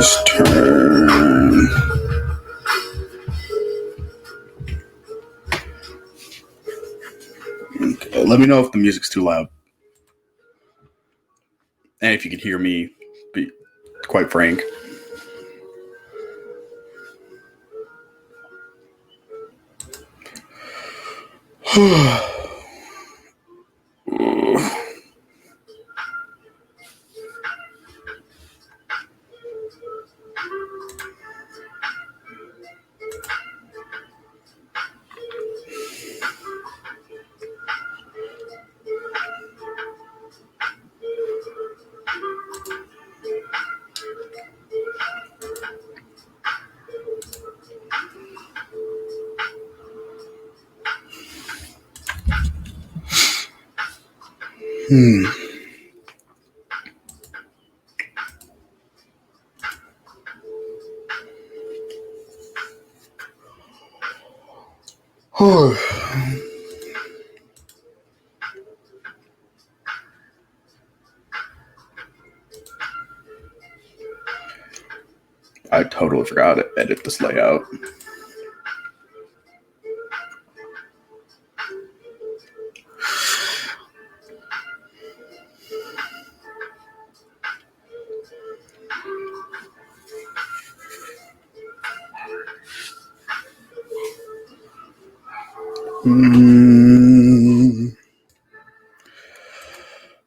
just turn. Okay, let me know if the music's too loud. And if you can hear me, be quite frank. I totally forgot to edit this layout.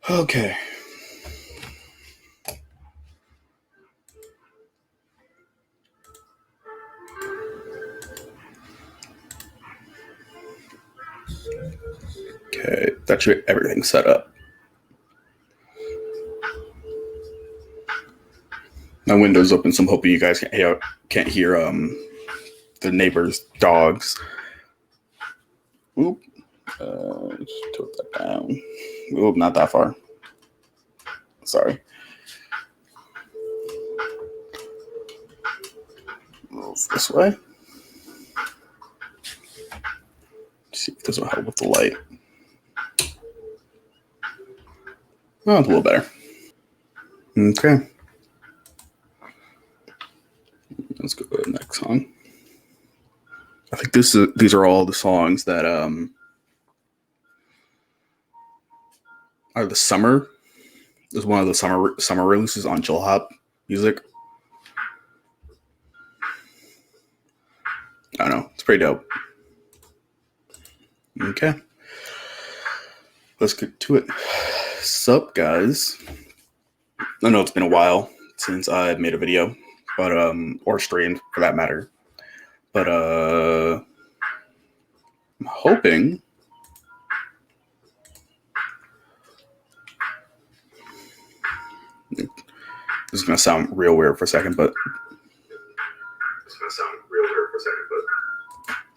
Okay. Okay, that's everything set up. My window's open, so I'm hoping you guys can't hear the neighbor's dogs. Oop. Let's tilt that down. Oop, not that far. Sorry. Move this way. See if this will help with the light. Oh, it's a little better. Okay. Let's go to the next song. I think these are all the songs that are the summer. This is one of the summer releases on Chill Hop Music. I don't know. It's pretty dope. Okay. Let's get to it. Sup, guys? I know it's been a while since I made a video, but or streamed for that matter. But I'm hoping this is gonna sound real weird for a second, but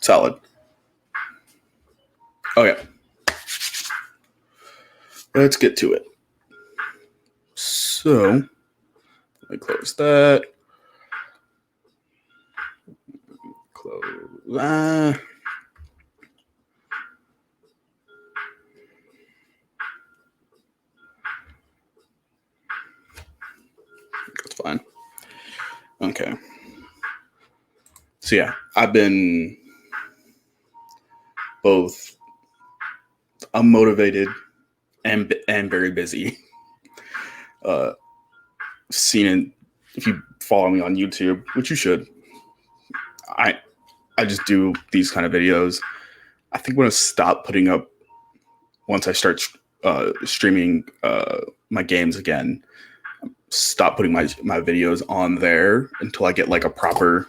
solid. Okay. Let's get to it. So, let me close that. Close that. That's fine. Okay. So yeah, I've been both unmotivated and very busy. Seen if you follow me on YouTube, which you should, I just do these kind of videos. I think I'm gonna stop putting up once I start streaming my games again. Stop putting my videos on there until I get like a proper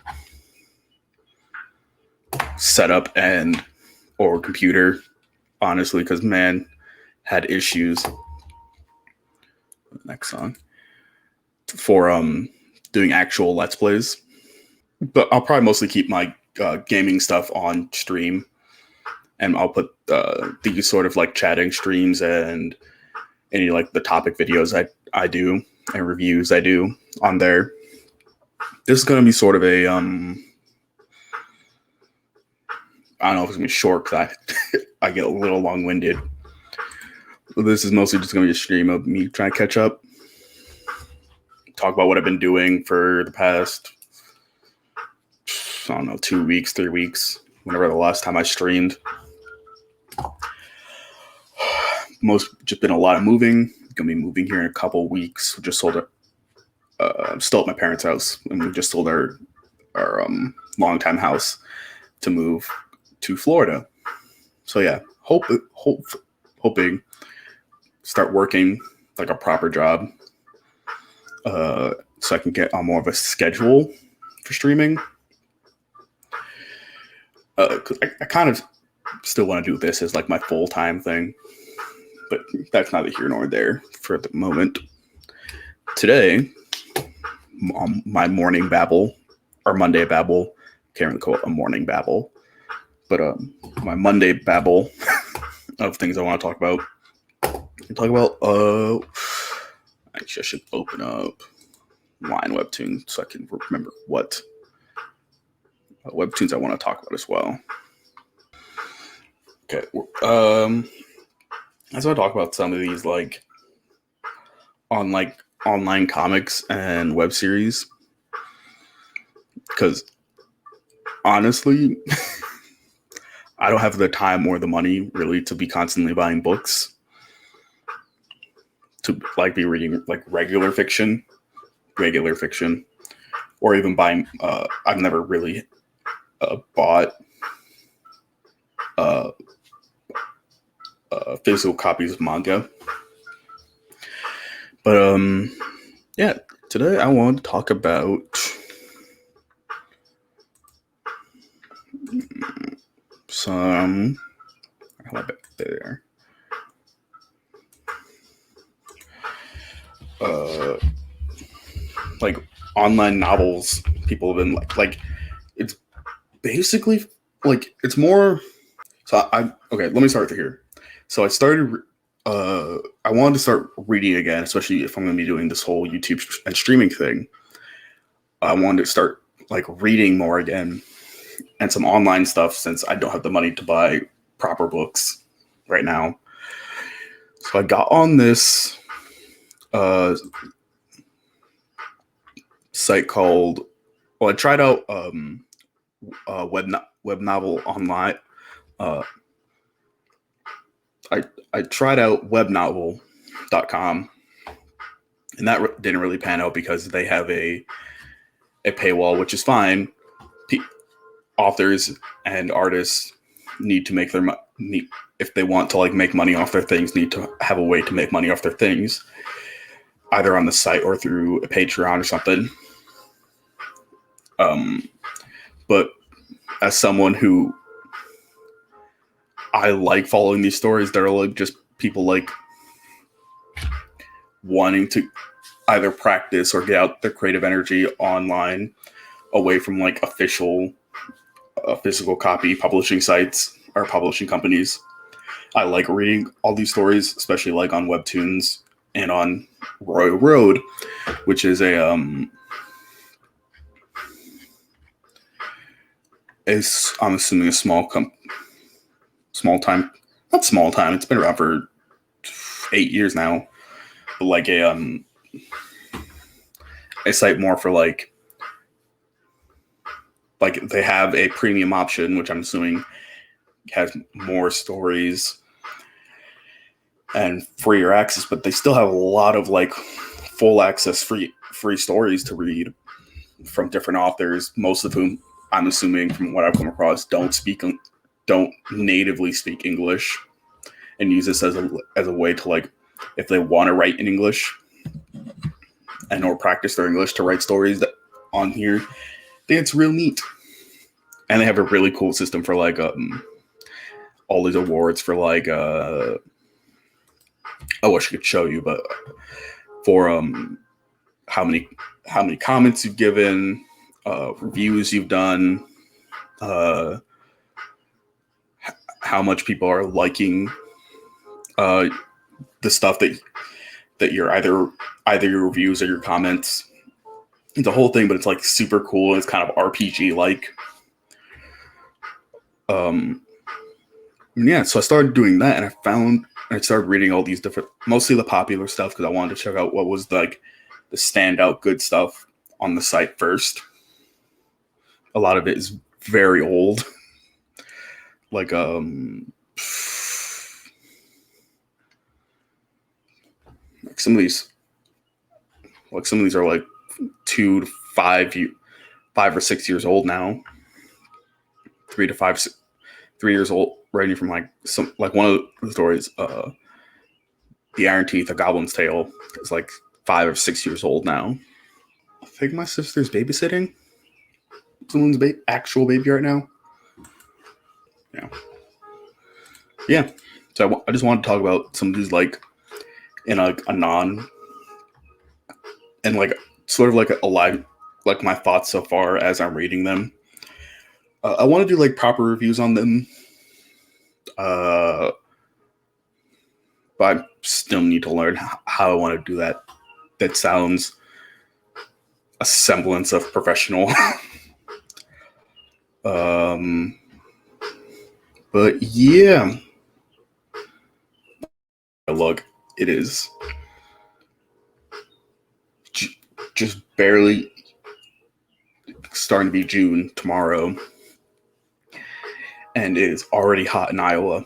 setup and or computer. Honestly, because man, had issues. Next song for doing actual Let's Plays, but I'll probably mostly keep my gaming stuff on stream, and I'll put these sort of like chatting streams and any like the topic videos I do and reviews I do on there. This is gonna be sort of a I don't know if it's gonna be short because I get a little long-winded. This is mostly just gonna be a stream of me trying to catch up. talk about what I've been doing for the past, I don't know, 2 weeks, 3 weeks, whenever the last time I streamed. Just been a lot of moving. Gonna be moving here in a couple weeks. We just sold it. Still at my parents' house, and we just sold our longtime house to move to Florida. So yeah, hoping start working like a proper job, so I can get on more of a schedule for streaming. 'Cause I kind of still want to do this as like my full-time thing, but that's neither here nor there for the moment. Today, my morning babble, or Monday babble, can't really call it a morning babble, but my Monday babble of things I want to talk about. Actually, I should open up Line Webtoon so I can remember what webtoons I want to talk about as well. Okay, I just want to talk about some of these like online comics and web series, because honestly, I don't have the time or the money really to be constantly buying books, to like be reading like regular fiction, or even buying. I've never really bought physical copies of manga. But yeah, today I want to talk about some. How about there? Like online novels people have been like it's basically like it's more. So okay, let me start here. So I started. I wanted to start reading again, especially if I'm going to be doing this whole YouTube and streaming thing. I wanted to start like reading more again, and some online stuff, since I don't have the money to buy proper books right now. So I got on this site called. Well, I tried out web novel online. I tried out webnovel.com, and that didn't really pan out because they have a paywall, which is fine. Authors and artists need to make their money. If they want to like make money off their things, need to have a way to make money off their things, either on the site or through a Patreon or something. But as someone who I like following these stories, that are like just people like wanting to either practice or get out their creative energy online, away from like official physical copy publishing sites or publishing companies. I like reading all these stories, especially like on Webtoons and on Royal Road, which is I'm assuming a small time. Not small time. It's been around for 8 years now, but like a site more for like they have a premium option, which I'm assuming has more stories and freer access, but they still have a lot of like full access free stories to read from different authors, most of whom I'm assuming from what I've come across don't natively speak English, and use this as a way to like, if they want to write in English and or practice their English to write stories that on here, I think it's real neat. And they have a really cool system for like all these awards for like I wish I could show you, but for how many comments you've given, reviews you've done, how much people are liking the stuff that you're either your reviews or your comments. It's a whole thing, but it's like super cool. It's kind of RPG like. Yeah, so I started doing that, and I started reading all these different, mostly the popular stuff, because I wanted to check out what was like the standout good stuff on the site first. A lot of it is very old. Like some of these are like 2 to 5 or 6 years old now. 3 to 5, 3 years old, ranging from like one of the stories, the Iron Teeth, A Goblin's Tale, is like 5 or 6 years old now. I think my sister's babysitting someone's actual baby right now. Yeah. So I just wanted to talk about some of these, like, in a non, and like sort of like a live, like my thoughts so far as I'm reading them. I want to do like proper reviews on them, but I still need to learn how I want to do that. That sounds a semblance of professional. But yeah, look, it is just barely starting to be June tomorrow, and it is already hot in Iowa.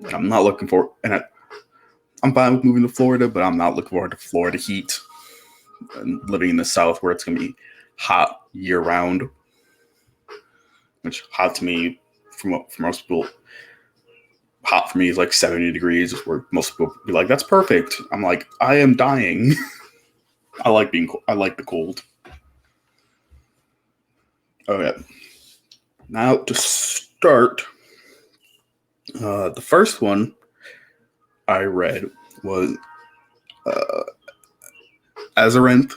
And I'm not looking for, and I'm fine with moving to Florida, but I'm not looking forward to Florida heat and living in the South where it's going to be hot year round. Which hot to me, for most people, hot for me is like 70 degrees, where most people be like, that's perfect. I'm like, I am dying. I like the cold. Okay. Now to start, the first one I read was Azarenth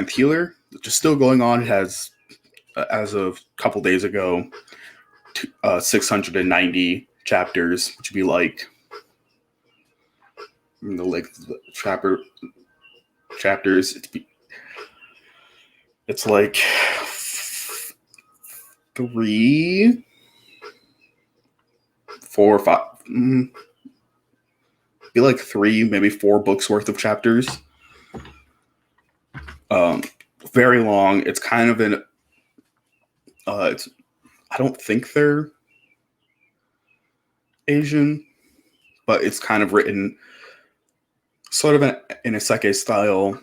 Healer, which is still going on. It has, as of a couple days ago, 690 chapters, which would be like, chapters. It's like 3, 4, 5. Be like 3, maybe 4 books worth of chapters. Very long. It's kind of an. I don't think they're Asian, but it's kind of written sort of in a isekai style.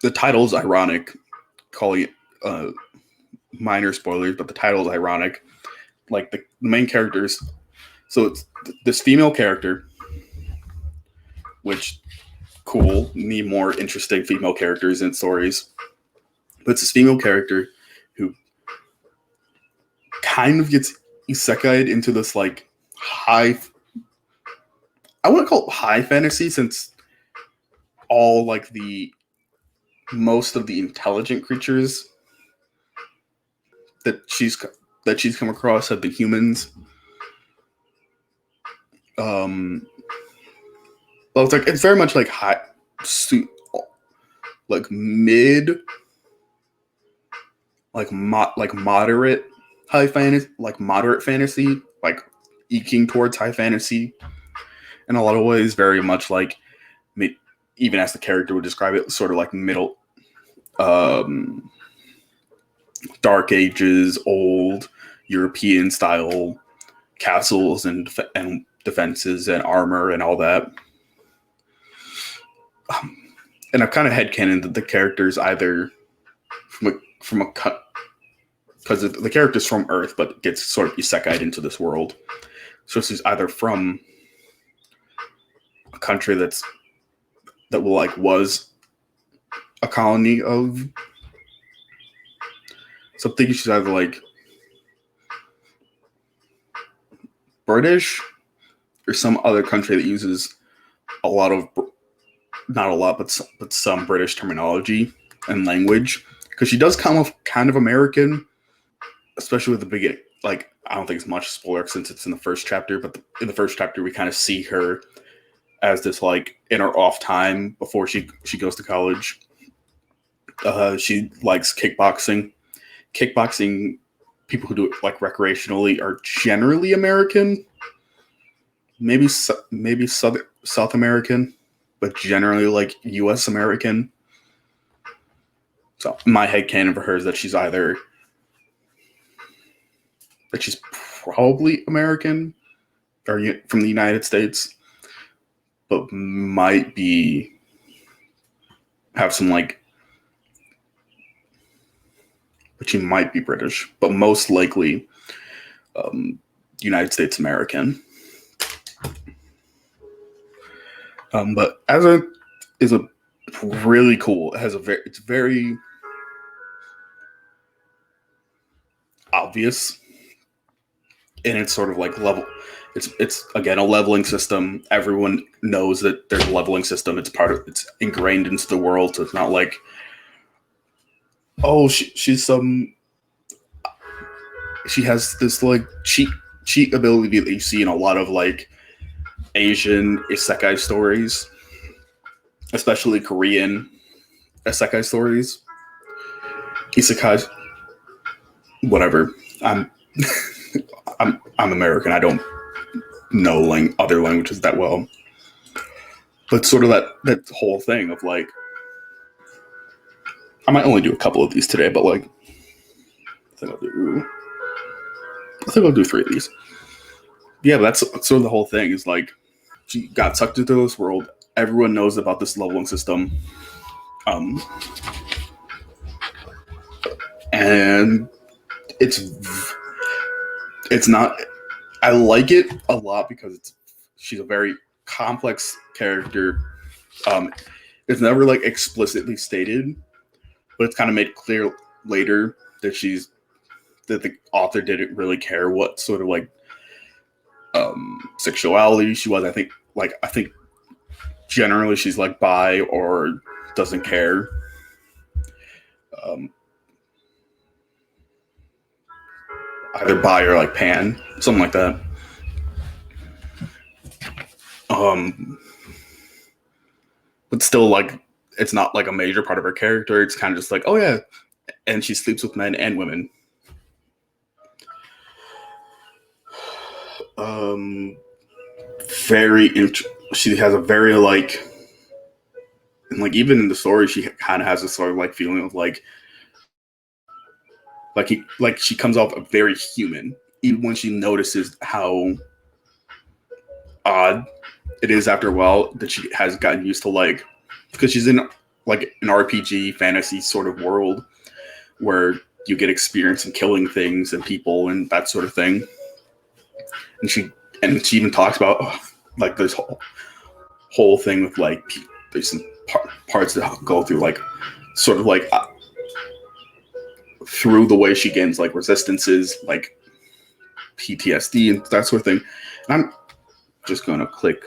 The title is ironic, calling it minor spoilers, but the title is ironic. Like the main characters, so it's this female character, which cool, need more interesting female characters in stories. But it's this female character who kind of gets isekai'd into this like high, I want to call it high fantasy, since all like most of the intelligent creatures that she's come across have been humans. Well, it's very much like like mid, like moderate high fantasy, like moderate fantasy, like eking towards high fantasy in a lot of ways. Very much like, even as the character would describe it, sort of like middle, Dark Ages, old European style castles and defenses and armor and all that. And I've kind of headcanoned that the characters either from a cut, because the character's from Earth, but gets sort of isekai'd into this world. So she's either from a country that was a colony of. So I'm thinking she's either like British or some other country that uses a lot of, not a lot, but some British terminology and language. Because she does come off kind of American, especially with the beginning. Like, I don't think it's much spoiler since it's in the first chapter, but in the first chapter we kind of see her as this, like, in her off time before she goes to college. She likes kickboxing. Kickboxing, people who do it like recreationally are generally American, maybe South American. but generally like U.S. American. So my headcanon for her is that she's either that she's probably American or from the United States, but might be have some like, but she might be British, but most likely United States American. But as a is a really cool. It has a very it's very obvious, and it's sort of like level. It's again a leveling system. Everyone knows that there's a leveling system. It's part of it's ingrained into the world. So it's not like, oh, she's some she has this like cheat ability that you see in a lot of like Asian isekai stories, especially Korean isekai stories. Isekai, whatever. I'm I'm American. I don't know other languages that well, but sort of that whole thing of like, I might only do a couple of these today, but like, I think I'll do 3 of these. Yeah, but that's sort of the whole thing. Is like she got sucked into this world. Everyone knows about this leveling system, um, and it's not. I like it a lot because she's a very complex character. Um, it's never like explicitly stated, but it's kind of made clear later that that the author didn't really care what sort of like sexuality she was. I think generally she's like bi or doesn't care. Um, Either bi or like pan, something like that. Um, but still, like, it's not like a major part of her character. It's kind of just like, oh yeah, and she sleeps with men and women. Um, she has a very like, and like even in the story, she kind of has a sort of like feeling of like she comes off very human, even when she notices how odd it is after a while that she has gotten used to like, because she's in like an RPG fantasy sort of world where you get experience in killing things and people and that sort of thing. And she even talks about like this whole thing with like there's some parts that go through like sort of like through the way she gains like resistances, like PTSD and that sort of thing. And I'm just gonna click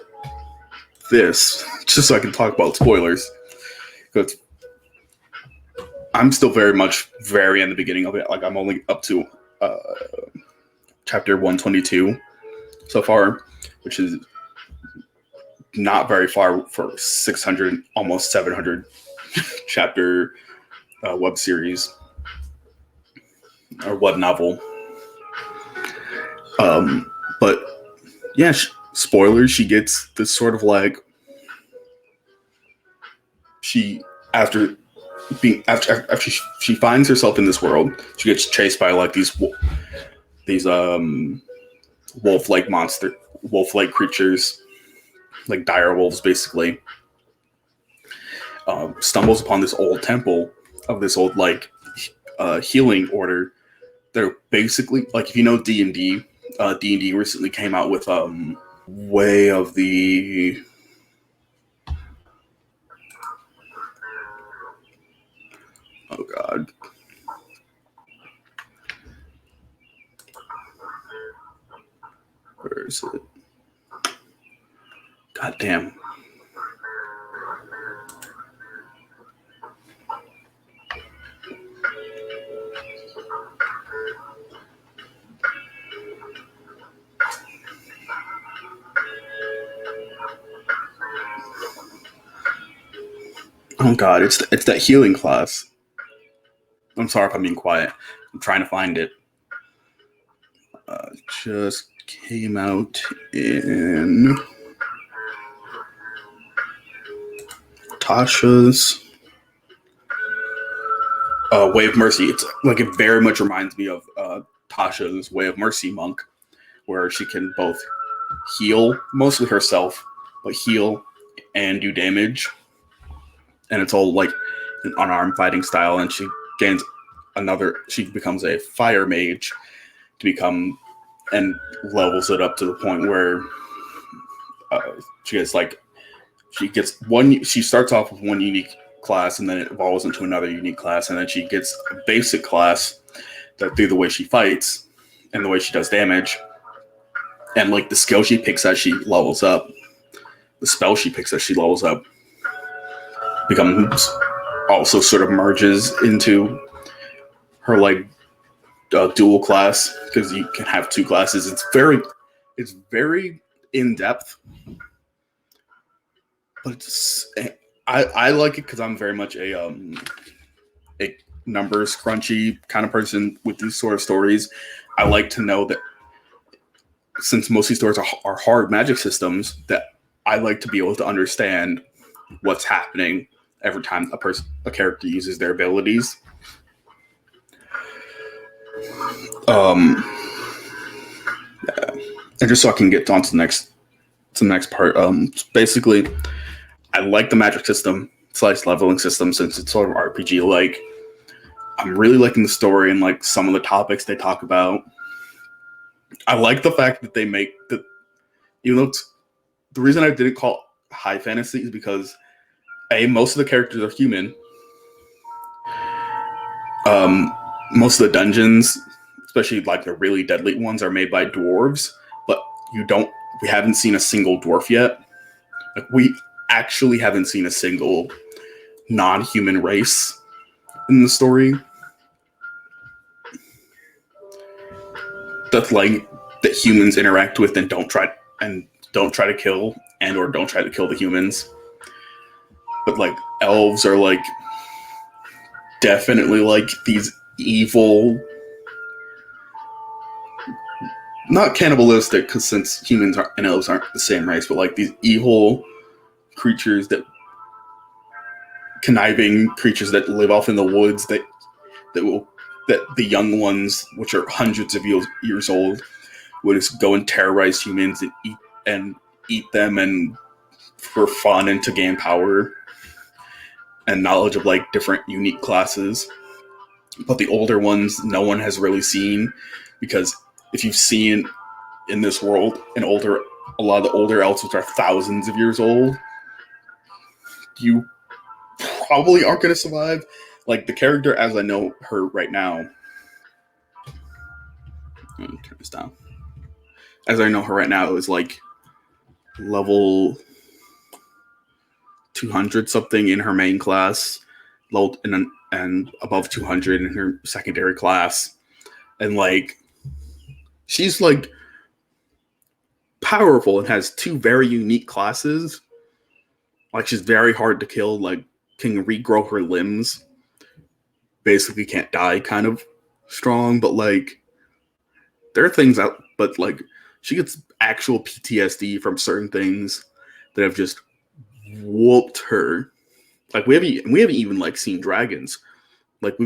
this just so I can talk about spoilers, because I'm still very in the beginning of it. Like I'm only up to chapter 122 so far, which is not very far for 600, almost 700 chapter web series or web novel. But yeah, spoilers. She gets this sort of like she after being after she finds herself in this world, she gets chased by like these wolf like creatures, like dire wolves, basically. Stumbles upon this old temple of this old like healing order. They're basically like, if you know D&D, D&D recently came out with Way of the oh god. Where is it? God damn. Oh god, it's that healing class. I'm sorry if I'm being quiet. I'm trying to find it. Just came out in Tasha's Way of Mercy. It's like it very much reminds me of Tasha's Way of Mercy monk, where she can both heal, mostly herself, but heal and do damage. And it's all like an unarmed fighting style, and she gains she becomes a fire mage to become, and levels it up to the point where she starts off with one unique class, and then it evolves into another unique class, and then she gets a basic class that through the way she fights and the way she does damage, and like the skill she picks as she levels up, the spell she picks as she levels up, becomes also sort of merges into her like dual class, because you can have two classes. It's very in depth, but I like it because I'm very much a numbers crunchy kind of person with these sort of stories. I like to know that since most of these stories are hard magic systems, that I like to be able to understand what's happening every time a character uses their abilities. Yeah. And just so I can get on to the next part. Basically, I like the magic system, slice leveling system, since it's sort of RPG like. I'm really liking the story and like some of the topics they talk about. I like the fact that they make the, even though the reason I didn't call it high fantasy is because most of the characters are human. Most of the dungeons, especially like the really deadly ones, are made by dwarves, but we haven't seen a single dwarf yet. Like, we actually haven't seen a single non-human race in the story. That's like that humans interact with and don't try to kill, and or don't try to kill the humans. But like elves are like definitely like these evil, not cannibalistic, because since humans and elves aren't the same race, but like these evil creatures, that conniving creatures that live off in the woods, that the young ones, which are hundreds of years old, would just go and terrorize humans and eat them, and for fun and to gain power and knowledge of like different unique classes. But the older ones, no one has really seen, because if you've seen in this world a lot of the older elves, which are thousands of years old, you probably aren't going to survive. Like the character as I know her right now, let me turn this down. As I know her right now, is like level 200 something in her main class, and above 200 in her secondary class, and like she's like powerful and has two very unique classes. Like, she's very hard to kill, like can regrow her limbs, basically can't die, kind of strong, but like there are things out, but like she gets actual PTSD from certain things that have just whooped her. Like we haven't even like seen dragons. Like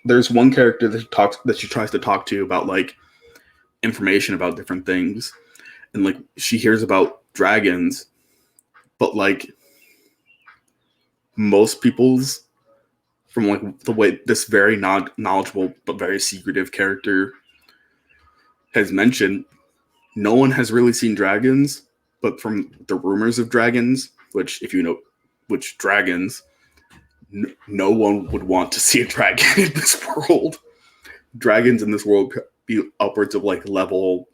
there's one character that she tries to talk to about like information about different things, and like she hears about dragons, but like most people's, from like the way this very knowledgeable but very secretive character has mentioned, no one has really seen dragons, but from the rumors of dragons, which if you know which dragons, no one would want to see a dragon in this world. Dragons in this world could be upwards of like level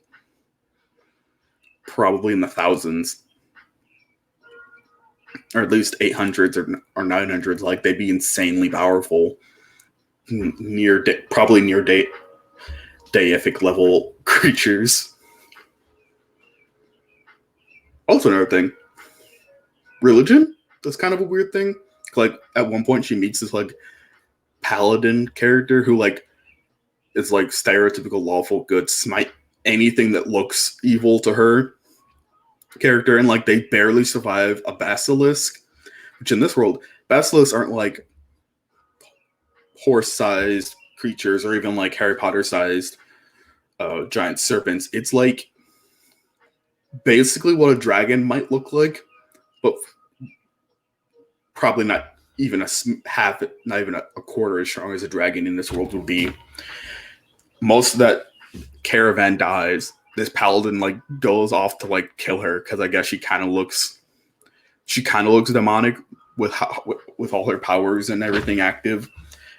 probably in the thousands, or at least 800s or 900s. Like they'd be insanely powerful, probably near deific level creatures. Also, another thing, religion. That's kind of a weird thing. Like at one point, she meets this like paladin character who like is like stereotypical lawful good, smite anything that looks evil to her character, and like they barely survive a basilisk, Which in this world, basilisks aren't like horse-sized creatures or even like Harry Potter-sized giant serpents. It's like basically what a dragon might look like, but probably not even not even a quarter as strong as a dragon in this world would be. Most of that caravan dies. This paladin like goes off to like kill her because I guess she kind of looks demonic with all her powers and everything active,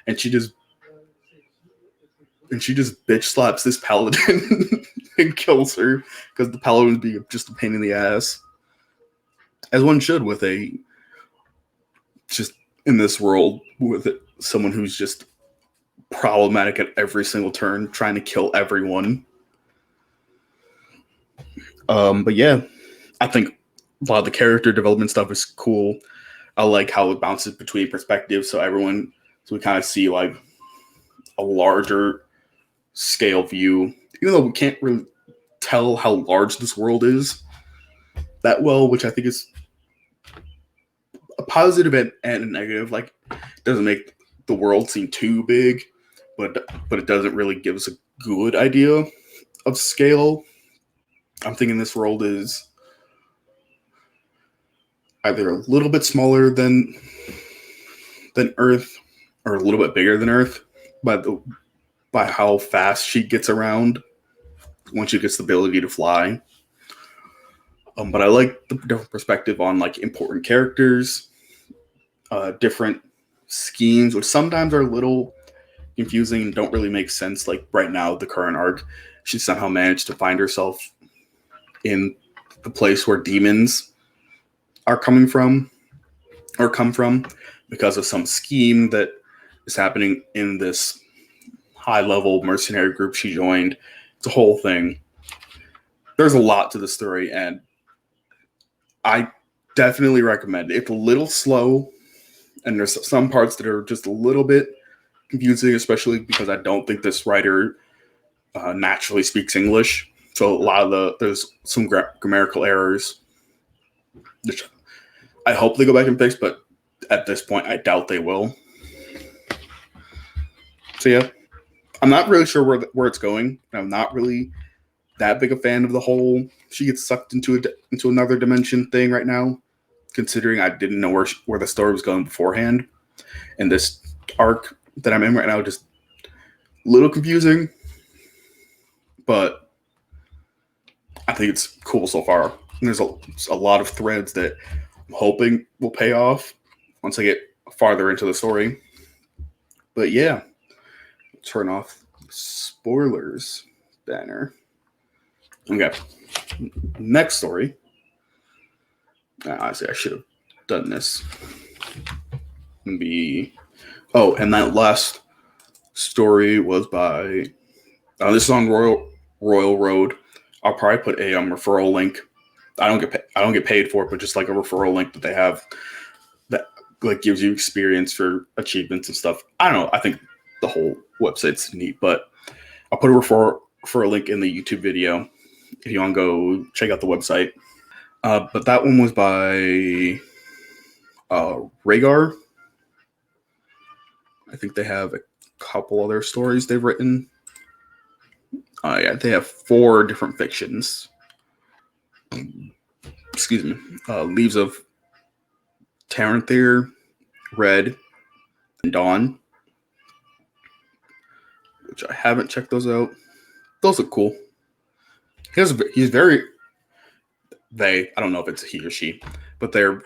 and she just bitch slaps this paladin and kills her because the paladin would be just a pain in the ass, as one should with a just in this world with someone who's just problematic at every single turn, trying to kill everyone. But yeah, I think a lot of the character development stuff is cool. I like how it bounces between perspectives, so we kind of see like a larger scale view, even though we can't really tell how large this world is that well, which I think is a positive and a negative. Like, it doesn't make the world seem too big, but it doesn't really give us a good idea of scale. I'm thinking this world is either a little bit smaller than Earth or a little bit bigger than Earth by how fast she gets around once she gets the ability to fly. But I like the different perspective on like important characters, different schemes, which sometimes are a little confusing and don't really make sense. Like right now, the current arc, she somehow managed to find herself in the place where demons are come from because of some scheme that is happening in this high-level mercenary group she joined. It's a whole thing. There's a lot to the story, and I definitely recommend it. It's a little slow, and there's some parts that are just a little bit confusing, especially because I don't think this writer naturally speaks English. So a lot of there's some grammatical errors, which I hope they go back and fix, but at this point, I doubt they will. So yeah, I'm not really sure where it's going. I'm not really that big a fan of the whole she gets sucked into another dimension thing right now, considering I didn't know where the story was going beforehand. And this arc that I'm in right now, just a little confusing, but I think it's cool so far. And there's a lot of threads that I'm hoping will pay off once I get farther into the story. But yeah, turn off spoilers banner. Okay, next story. Honestly, I should have done this. And that last story was by. This is on Royal Road. I'll probably put a referral link. I don't get paid for it, but just like a referral link that they have that like gives you experience for achievements and stuff. I don't know. I think the whole website's neat, but I'll put a referral link in the YouTube video if you want to go check out the website. But that one was by Rhaegar. I think they have a couple other stories they've written. Yeah, they have 4 different fictions. Excuse me. Leaves of Taranthir, Red, and Dawn. Which I haven't checked those out. Those look cool. He's very... I don't know if it's he or she, but a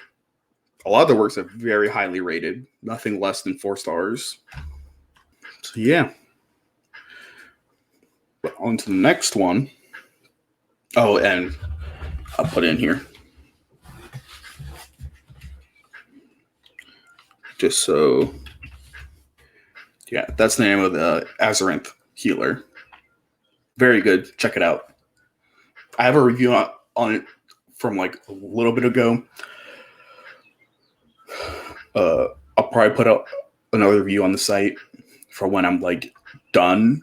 lot of their works are very highly rated. Nothing less than 4 stars. So yeah. But on to the next one. Oh, and I'll put it in here. Just so... Yeah, that's the name of the Azarinth healer. Very good. Check it out. I have a review on it from like a little bit ago. I'll probably put out another review on the site for when I'm like done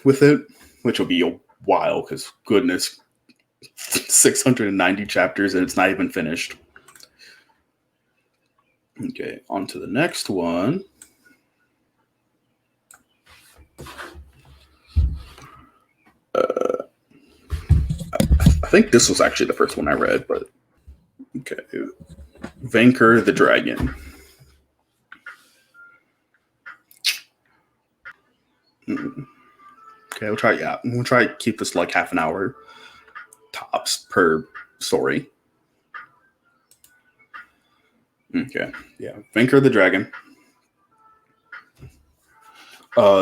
with it, which will be a while because goodness, 690 chapters and it's not even finished. Okay, on to the next one. I think this was actually the first one I read, but okay. Vanker the Dragon. Okay, we'll try. Yeah, we'll try to keep this like half an hour tops per story. Okay, yeah, Vanker the Dragon.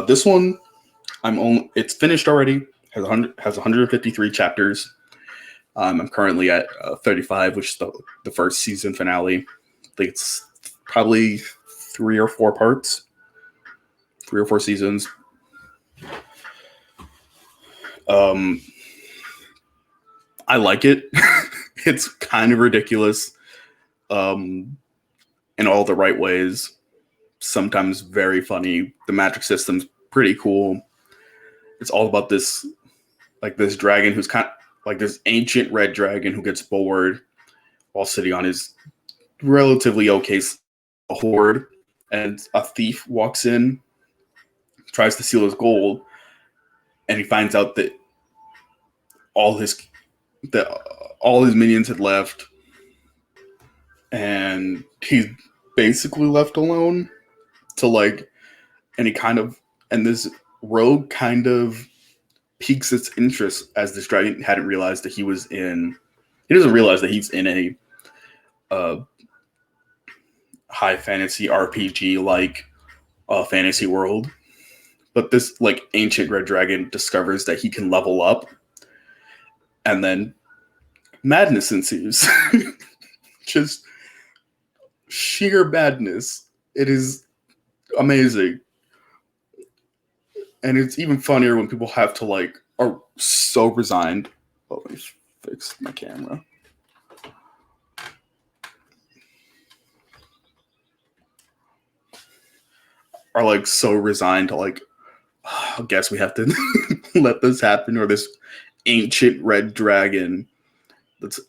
This one, It's finished already. Has 153 chapters. I'm currently at 35, which is the first season finale. I think it's probably 3 or 4 parts, 3 or 4 seasons. I like it. It's kind of ridiculous, in all the right ways. Sometimes very funny. The magic system's pretty cool. It's all about this dragon who's kind of like this ancient red dragon who gets bored while sitting on his relatively okay hoard, and a thief walks in, tries to steal his gold, and he finds out that all his all his minions had left, and he's basically left alone to and this rogue kind of piques its interest, as this dragon hadn't realized that he doesn't realize that he's in a high fantasy RPG like fantasy world. But this like ancient red dragon discovers that he can level up, and then madness ensues. Just sheer madness. It is amazing. And it's even funnier when people are so resigned. Oh, let me fix my camera. Are like so resigned to I guess we have to let this happen, or this ancient red dragon that's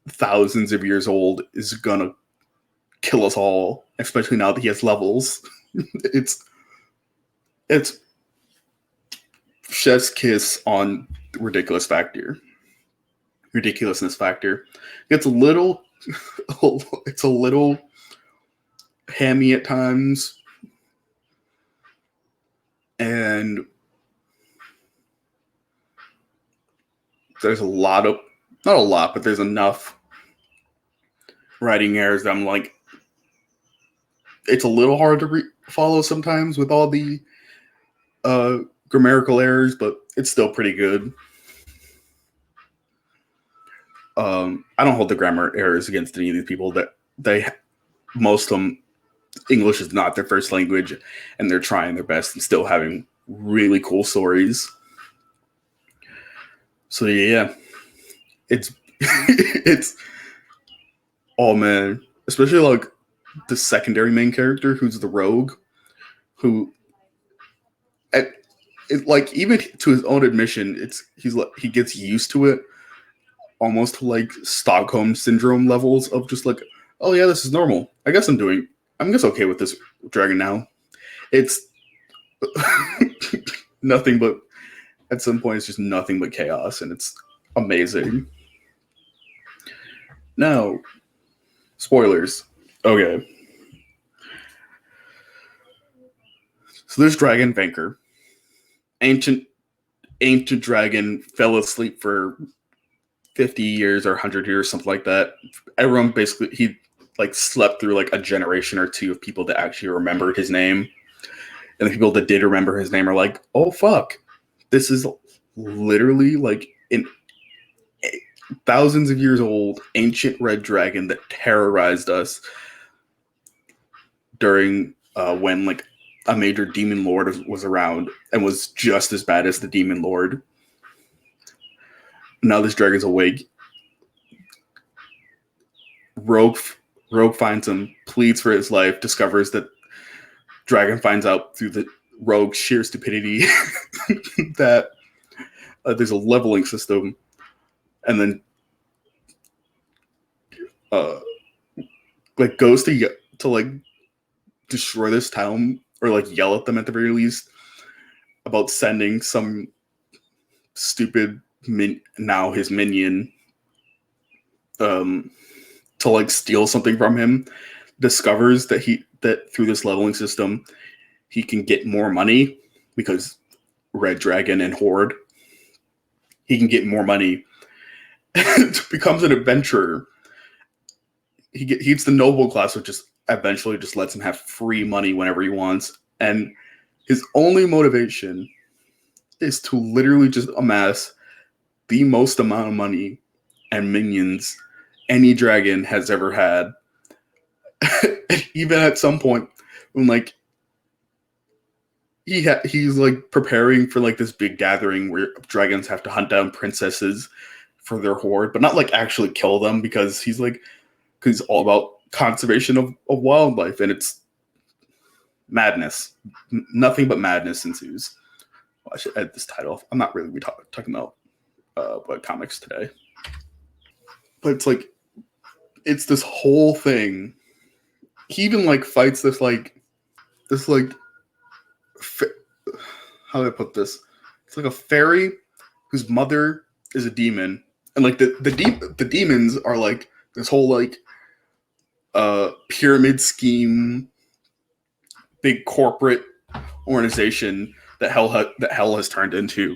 thousands of years old is gonna kill us all, especially now that he has levels. it's chef's kiss on ridiculousness factor. It's a little hammy at times, and there's not a lot, but there's enough writing errors that I'm like, it's a little hard to follow sometimes with all the grammatical errors, but it's still pretty good. I don't hold the grammar errors against any of these people. That most of them, English is not their first language, and they're trying their best and still having really cool stories. So yeah, it's it's oh man, especially like the secondary main character, who's the rogue, who even to his own admission, he gets used to it, almost like Stockholm syndrome levels of just like, oh yeah, this is normal. I guess I'm okay with this dragon now. It's nothing but, at some point, it's just nothing but chaos, and it's amazing. Now, spoilers. Okay. So there's Dragon Vanker. Ancient dragon fell asleep for 50 years or 100 years, something like that. Everyone basically, he slept through a generation or two of people that actually remembered his name. And the people that did remember his name are like, oh fuck, this is literally in thousands of years old ancient red dragon that terrorized us during when a major demon lord was around and was just as bad as the demon lord. Now this dragon's awake. Rogue finds him, pleads for his life, discovers that dragon finds out through the rogue's sheer stupidity that there's a leveling system, and then goes to to like destroy this town or like yell at them at the very least about sending some stupid now his minion to like steal something from him, discovers that through this leveling system he can get more money because Red Dragon and Horde, he can get more money. Becomes an adventurer. He gets the noble class, which just eventually just lets him have free money whenever he wants, and his only motivation is to literally just amass the most amount of money and minions any dragon has ever had. Even at some point when like he's like preparing for like this big gathering where dragons have to hunt down princesses for their horde, but not like actually kill them, because he's all about conservation of wildlife, and it's madness. Nothing but madness ensues. Well, I should edit this title. I'm not really talking about comics today, but it's like it's this whole thing. He even like fights this how do I put this? It's like a fairy whose mother is a demon, and like the demons are like this whole like pyramid scheme, big corporate organization that hell has turned into,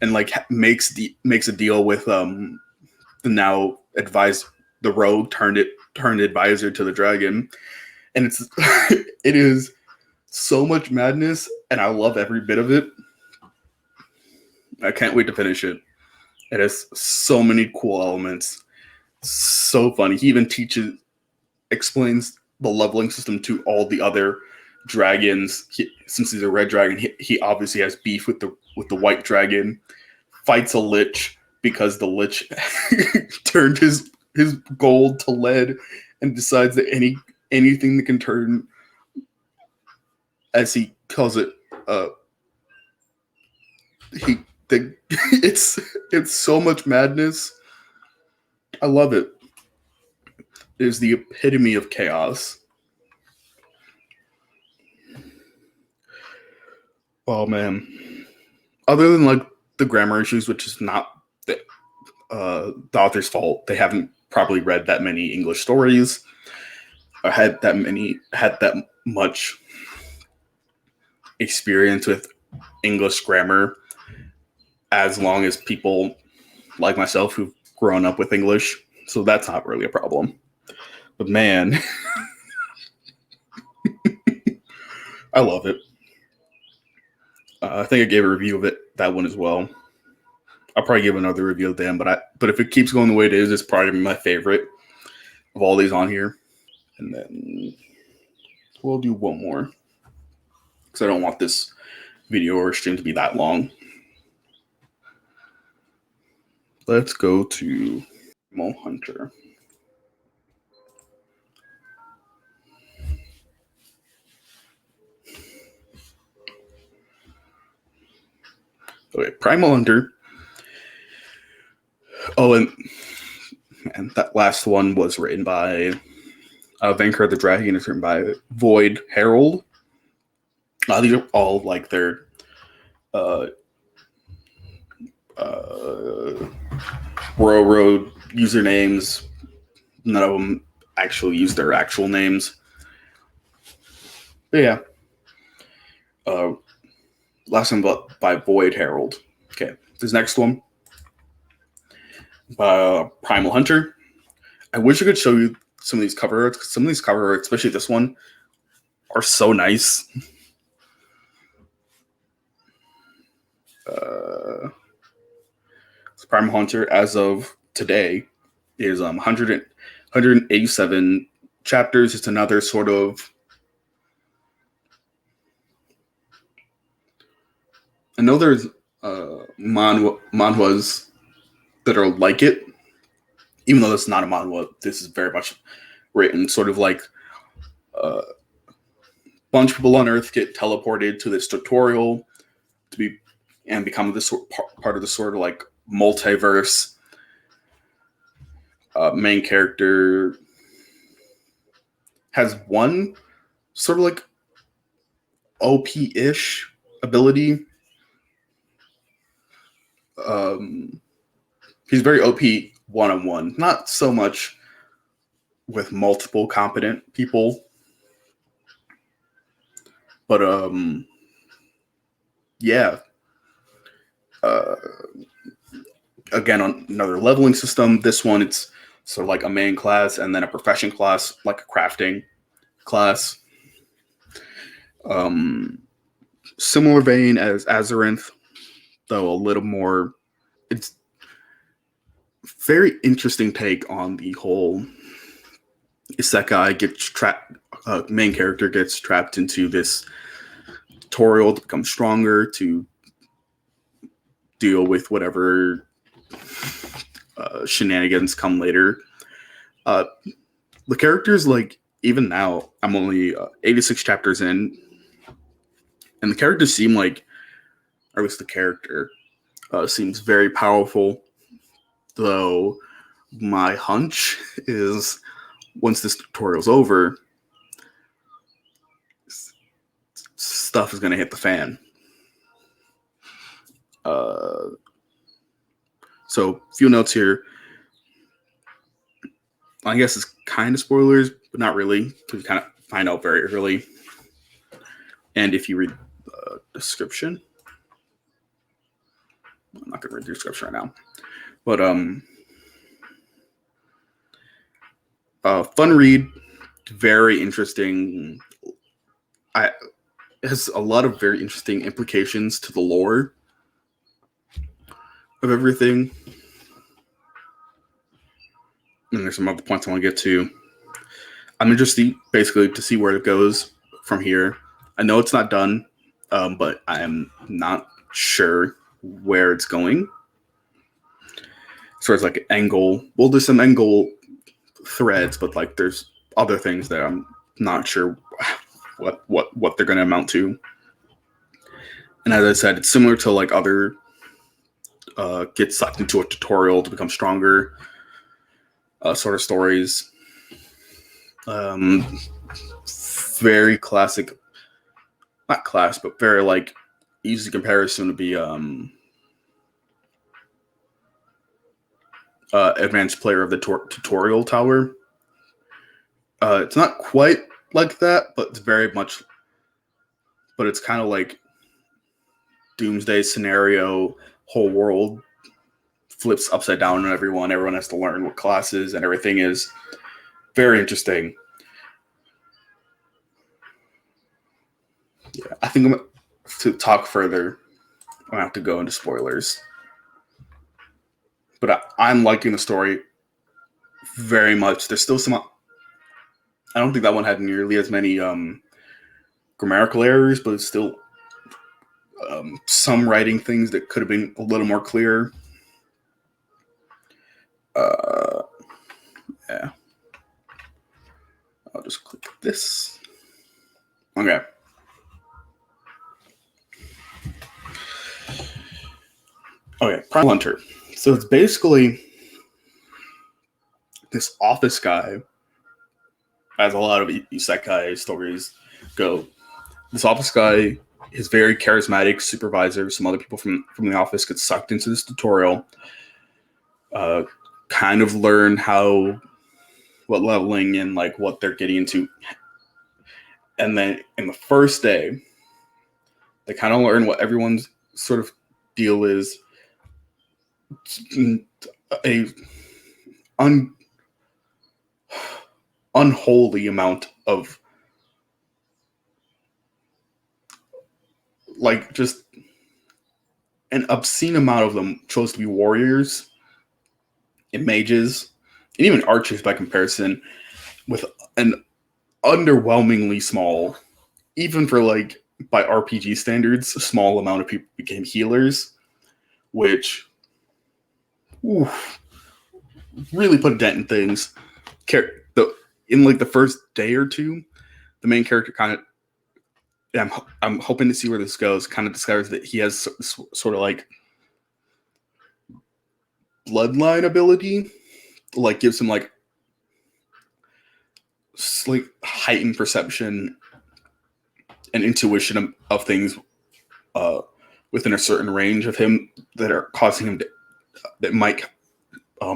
and like makes a deal with the now the rogue turned advisor to the dragon, and it is so much madness, and I love every bit of it. I can't wait to finish it. It has so many cool elements. So funny. He even explains the leveling system to all the other dragons. Since he's a red dragon, he obviously has beef with the white dragon. Fights a lich because the lich turned his gold to lead, and decides that anything that can turn, as he calls it, it's so much madness. I love it. It is the epitome of chaos. Oh man. Other than like the grammar issues, which is not the author's fault. They haven't probably read that many English stories or had that much experience with English grammar as long as people like myself who've grown up with English. So that's not really a problem. But man, I love it. I think I gave a review of that one as well. I'll probably give another review of them, but if it keeps going the way it is, it's probably my favorite of all these on here. And then we'll do one more, because I don't want this video or stream to be that long. Let's go to Mo Hunter. Okay, Primal Hunter. Oh, and that last one was written by Vancouver the Dragon. Is written by Void Herald. These are all like their Road usernames. None of them actually use their actual names. But yeah. Last one by Void Herald. Okay, this next one by Primal Hunter. I wish I could show you some of these cover arts, because some of these cover arts, especially this one, are so nice. Primal Hunter, as of today, is 187 chapters. It's another sort of I know there's manhwas that are like it, even though it's not a manhwa. This is very much written sort of like a bunch of people on Earth get teleported to this tutorial and become this part of the sort of like multiverse. Main character has one sort of like OP-ish ability. He's very OP one-on-one, not so much with multiple competent people, but yeah. Again, on another leveling system. This one, it's sort of like a main class and then a profession class, like a crafting class. Similar vein as Azarinth, though a little more. It's very interesting take on the whole isekai gets trapped. Main character gets trapped into this tutorial to become stronger, to deal with whatever shenanigans come later. The characters, like, even now, I'm only 86 chapters in, and the characters seem like, or at least the character seems very powerful, though my hunch is once this tutorial's over, stuff is going to hit the fan. So, a few notes here. I guess it's kind of spoilers, but not really, because you kind of find out very early. And if you read the description, I'm not going to read the description right now, but fun read, very interesting. It has a lot of very interesting implications to the lore of everything. And there's some other points I want to get to. I'm interested basically to see where it goes from here. I know it's not done, but I am not sure where it's going. As far as like angle, well, there's some angle threads, but like there's other things that I'm not sure what they're going to amount to. And as I said, it's similar to like other get sucked into a tutorial to become stronger sort of stories. Very classic, not class, but very like easy comparison would be Advanced Player of the Tutorial Tower. It's not quite like that, but it's very much, but it's kind of like Doomsday scenario, whole world flips upside down on everyone. Everyone has to learn what classes and everything is. Very interesting. Yeah, I think to talk further, I'm going to have to go into spoilers. But I'm liking the story very much. There's still some... I don't think that one had nearly as many grammatical errors, but it's still some writing things that could have been a little more clear. Yeah. I'll just click this. Okay. Okay, Primal Hunter. So it's basically this office guy, as a lot of isekai stories go. This office guy is very charismatic supervisor. Some other people from the office get sucked into this tutorial, kind of learn what leveling and like what they're getting into. And then in the first day, they kind of learn what everyone's sort of deal is. A unholy amount of like just an obscene amount of them chose to be warriors and mages and even archers by comparison, with an underwhelmingly small, even for like by RPG standards, a small amount of people became healers, which really put a dent in things. In like the first day or two, the main character kind of, I'm hoping to see where this goes, kind of discovers that he has sort of like bloodline ability, like gives him like like heightened perception and intuition of things uh, within a certain range of him that are causing him to, that might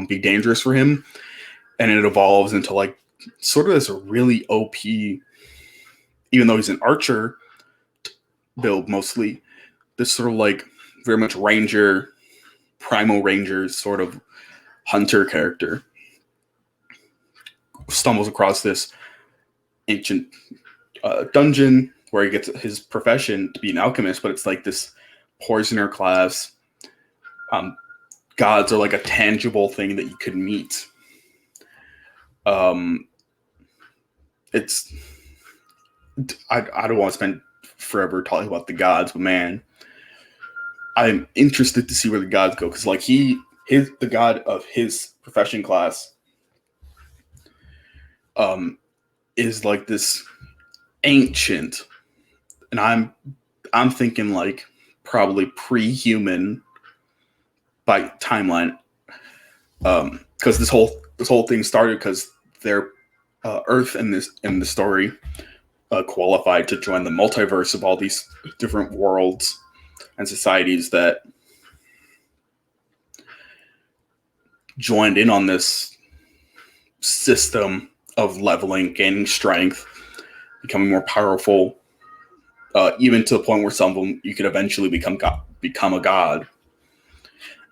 be dangerous for him, and it evolves into like sort of this really OP, even though he's an archer build mostly, this sort of like very much ranger, primal ranger sort of hunter character stumbles across this ancient dungeon where he gets his profession to be an alchemist, but it's like this poisoner class. Gods are like a tangible thing that you could meet. It's I don't want to spend forever talking about the gods, but man, I'm interested to see where the gods go, because like the god of his profession class is like this ancient, and I'm thinking like probably pre-human by timeline, because this whole thing started because their Earth in the story qualified to join the multiverse of all these different worlds and societies that joined in on this system of leveling, gaining strength, becoming more powerful, even to the point where some of them you could eventually become a god.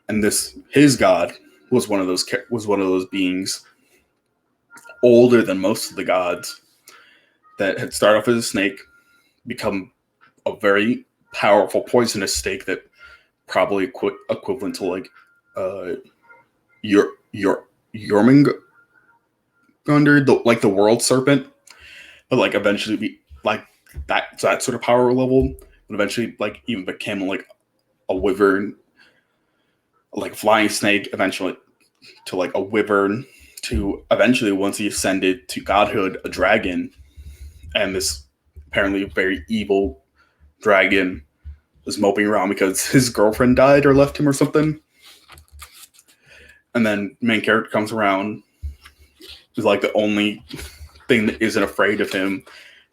And his god was one of those beings older than most of the gods that had started off as a snake, become a very powerful poisonous snake that probably equivalent to like your Jormungandr, like the world serpent, but like eventually be like that sort of power level, but eventually like even became like a wyvern, like a flying snake, eventually to like a wyvern, to eventually, once he ascended to godhood, a dragon. And this apparently very evil dragon was moping around because his girlfriend died or left him or something. And then main character comes around, is like the only thing that isn't afraid of him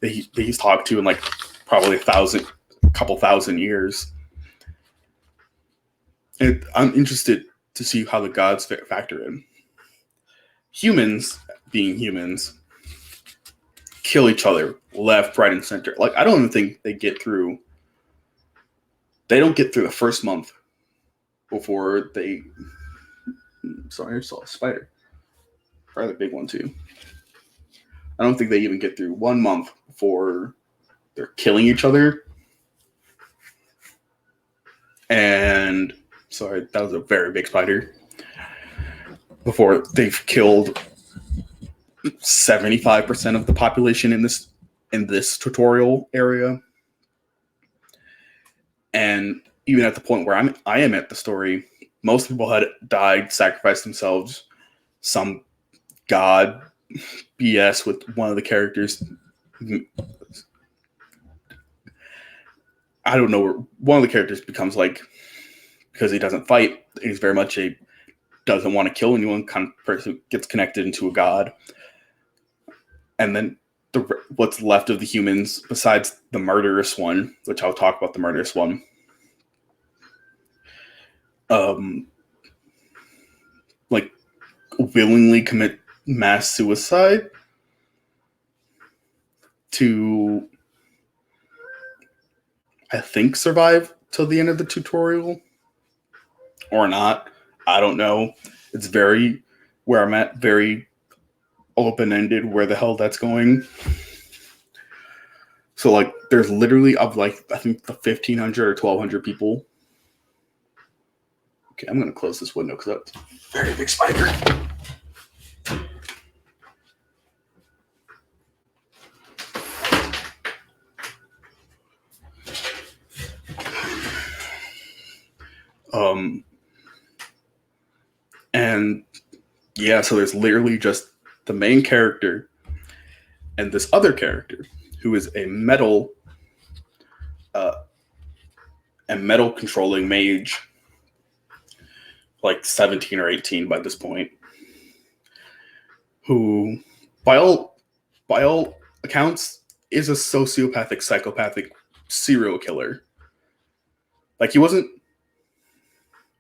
that he's talked to in like probably a couple thousand years. And I'm interested to see how the gods factor in. Humans, being humans, kill each other left, right, and center. Like, I don't even think they don't get through the first month before they. Sorry, I saw a spider. Probably a big one too. I don't think they even get through 1 month before they're killing each other. And sorry, that was a very big spider. Before they've killed 75% of the population in this tutorial area. And even at the point where I am at the story, most people had died, sacrificed themselves. Some god BS with one of the characters. I don't know. One of the characters becomes like, because he doesn't fight, he's very much doesn't want to kill anyone kind of person, gets connected into a god. And then what's left of the humans, besides the murderous one, which I'll talk about the murderous one, like willingly commit mass suicide to, I think, survive till the end of the tutorial or not. I don't know. It's very, where I'm at, very open-ended where the hell that's going. So like there's literally of like I think the 1,500 or 1,200 people. Okay, I'm gonna close this window because that's a very big spider. And yeah, so there's literally just the main character and this other character who is a metal controlling mage, like 17 or 18 by this point, who by all by all accounts, is a sociopathic, psychopathic serial killer. Like he wasn't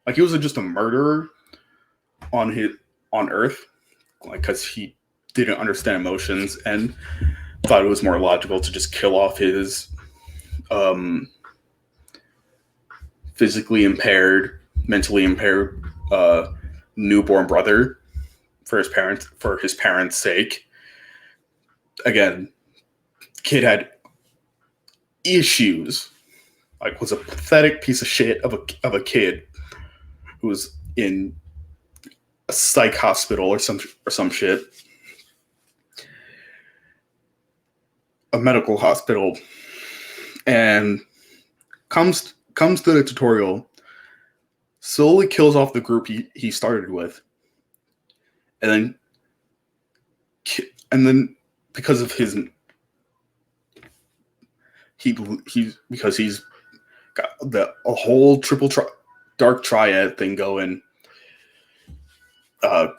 just a murderer on Earth, like because he didn't understand emotions and thought it was more logical to just kill off his physically impaired, mentally impaired newborn brother for his parents' sake. Again, kid had issues. Like was a pathetic piece of shit of a kid who was in a psych hospital or some shit, a medical hospital, and comes to the tutorial, slowly kills off the group he started with, and then because of his because he's got a whole dark triad thing going,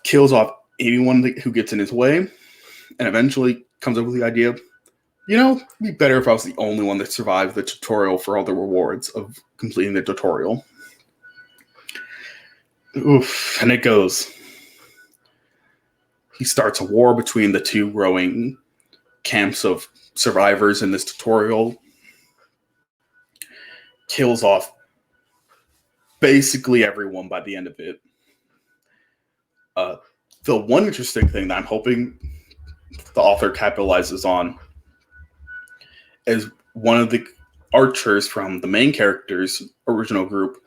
kills off anyone who gets in his way, and eventually comes up with the idea, it'd be better if I was the only one that survived the tutorial for all the rewards of completing the tutorial. Oof, and it goes. He starts a war between the two growing camps of survivors in this tutorial, kills off basically everyone by the end of it. The one interesting thing that I'm hoping the author capitalizes on is one of the archers from the main character's original group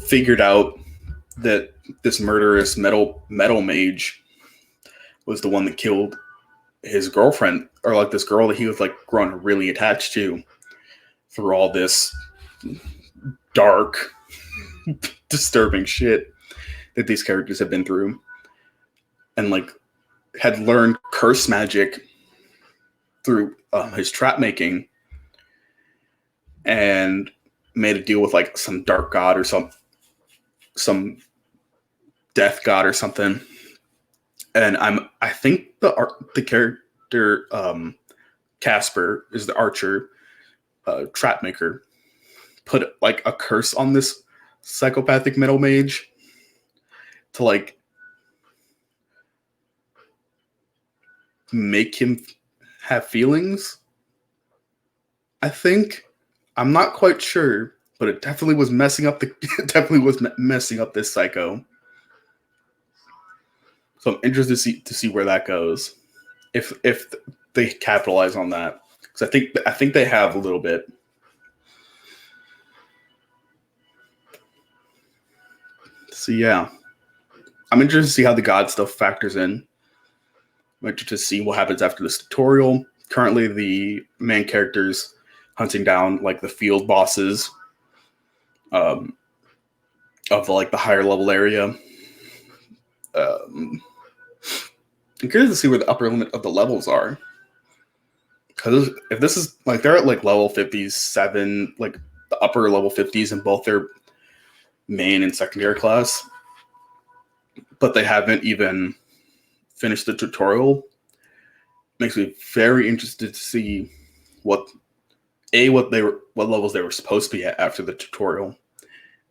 figured out that this murderous metal mage was the one that killed his girlfriend, or like this girl that he was like grown really attached to through all this dark, disturbing shit that these characters have been through, and like had learned curse magic through his trap making, and made a deal with like some dark god or some death god or something. And I think the character Casper is the archer, trap maker, put like a curse on this psychopathic metal mage to like make him have feelings. I think, I'm not quite sure, but it definitely was messing up this psycho. So I'm interested to see where that goes, if they capitalize on that, because I think they have a little bit. So yeah, I'm interested to see how the god stuff factors in. I'm interested to see what happens after this tutorial. Currently, the main character's hunting down like the field bosses of the higher level area. I'm curious to see where the upper limit of the levels are, because if this is like they're at like level 57, like the upper level 50s in both their main and secondary class, but they haven't even finished the tutorial, makes me very interested to see what levels they were supposed to be at after the tutorial,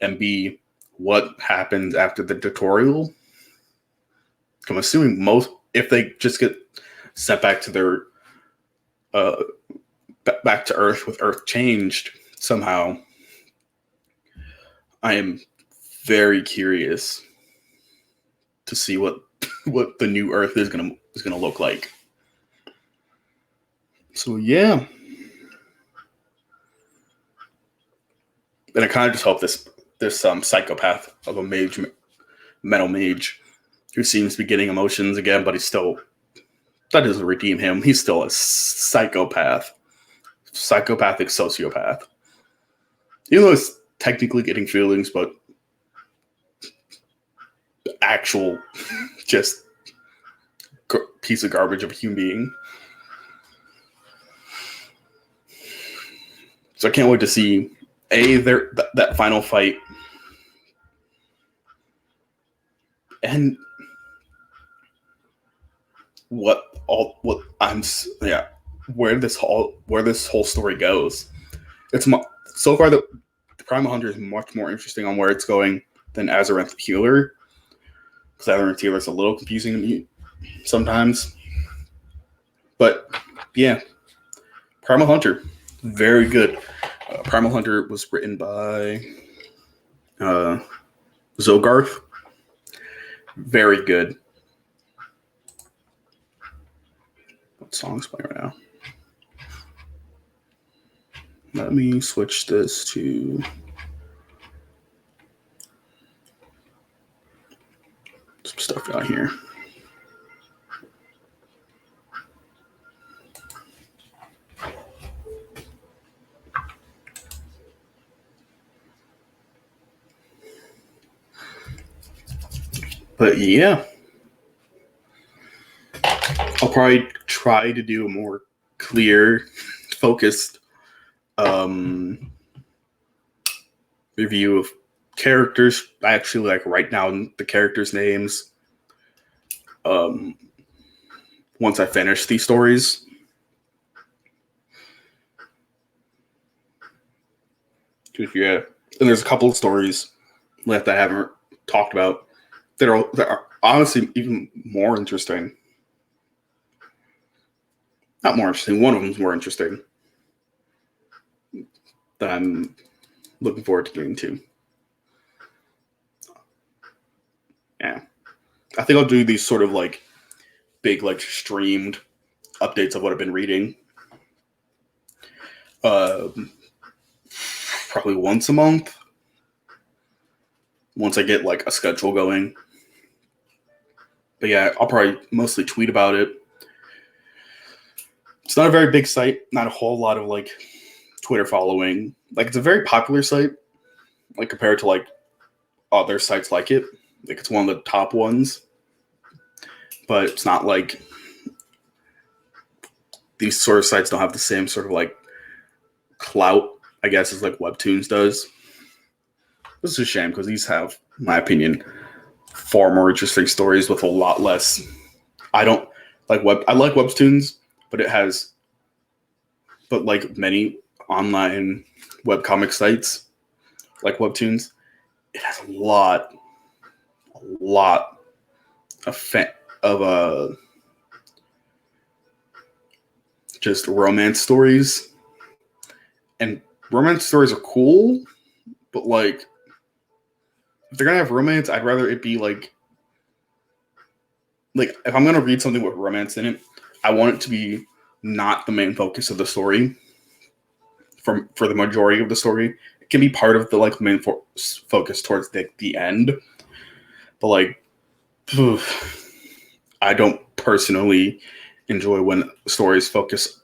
and B, what happens after the tutorial. I'm assuming if they just get sent back to their back to Earth with Earth changed somehow. I am very curious to see what the new Earth is gonna look like. So yeah, and I kind of just hope this psychopath of a metal mage who seems to be getting emotions again, but that doesn't redeem him. He's still a psychopathic sociopath. Even though he's technically getting feelings, but actual just piece of garbage of a human being. So I can't wait to see that final fight, and what I'm yeah where this whole story goes. It's so far the Primal Hunter is much more interesting on where it's going than Azarenth the Healer, because Azarenth Healer is a little confusing to me sometimes. But yeah, Primal Hunter, very good. Primal Hunter was written by Zogarth. Very good. What song's playing right now? Let me switch this to some stuff down here. But yeah, I'll probably try to do a more clear, focused review of characters. I actually like write down the characters' names once I finish these stories. Yeah, and there's a couple of stories left I haven't talked about that are honestly even more interesting. Not more interesting. One of them's more interesting that I'm looking forward to getting to. Yeah, I think I'll do these sort of like big like streamed updates of what I've been reading. Probably once a month. Once I get like a schedule going. But yeah, I'll probably mostly tweet about it. It's not a very big site, not a whole lot of like Twitter following. Like it's a very popular site, like compared to like other sites like it. Like it's one of the top ones. But it's not like these sort of sites don't have the same sort of like clout, I guess, as like Webtoons does. This is a shame because these have, in my opinion, far more interesting stories with a lot less. I don't like I like Webtoons, but it has, but like many online webcomic sites like Webtoons, it has a lot of just romance stories, and romance stories are cool, but like if they're gonna have romance, I'd rather it be like if I'm gonna read something with romance in it, I want it to be not the main focus of the story. For the majority of the story, it can be part of the like main focus towards the end, but like I don't personally enjoy when stories focus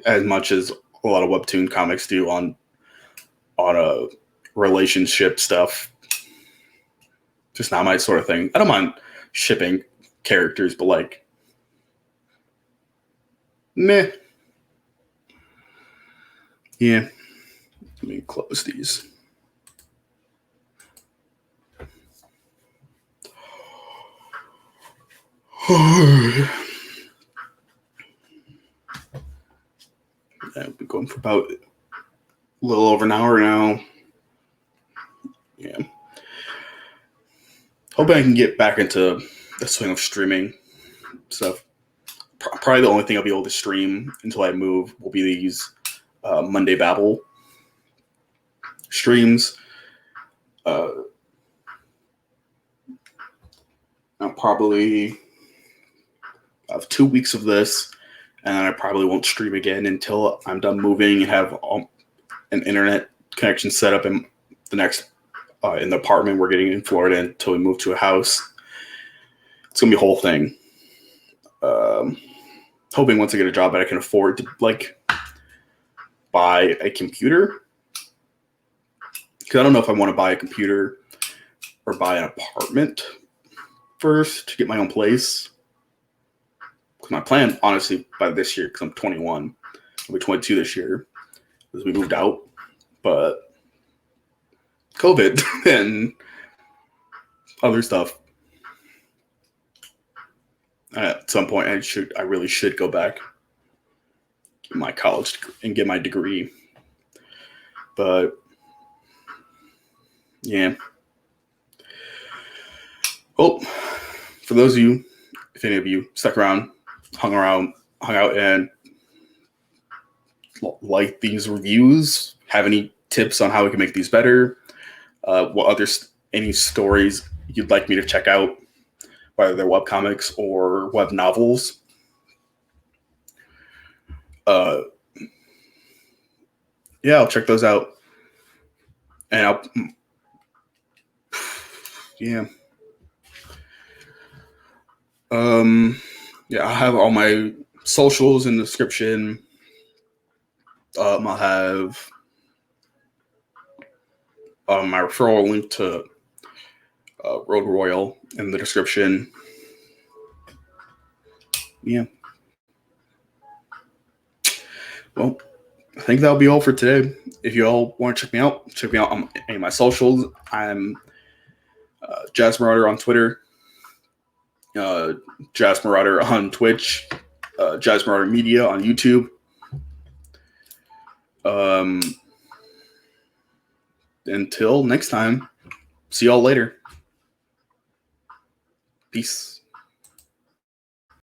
as much as a lot of webtoon comics do on a relationship stuff. Just not my sort of thing. I don't mind shipping characters, but like meh. Yeah. Let me close these. Yeah, we've been going for about a little over an hour now. Yeah. Hoping I can get back into the swing of streaming stuff. Probably the only thing I'll be able to stream until I move will be these Monday Babble streams. I'll probably have 2 weeks of this, and then I probably won't stream again until I'm done moving and have an internet connection set up in the next in the apartment we're getting in Florida until we move to a house. It's gonna be a whole thing. Hoping once I get a job that I can afford to like buy a computer, because I don't know if I want to buy a computer or buy an apartment first to get my own place. Because my plan, honestly, by this year, because I'm 21, I'll be 22 this year, as we moved out. But COVID and other stuff At some point, I really should go back to my college and get my degree. But yeah. Well, for those of you, if any of you stuck around, hung out, and like these reviews, have any tips on how we can make these better, any stories you'd like me to check out, whether they're webcomics or web novels, uh, yeah, I'll check those out. And yeah. Yeah, I'll have all my socials in the description. I'll have my referral link to Road Royal in the description. Yeah. Well, I think that'll be all for today. If you all want to check me out on any of my socials. I'm Jazz Marauder on Twitter, Jazz Marauder on Twitch, Jazz Marauder Media on YouTube. Until next time, see y'all later. Peace.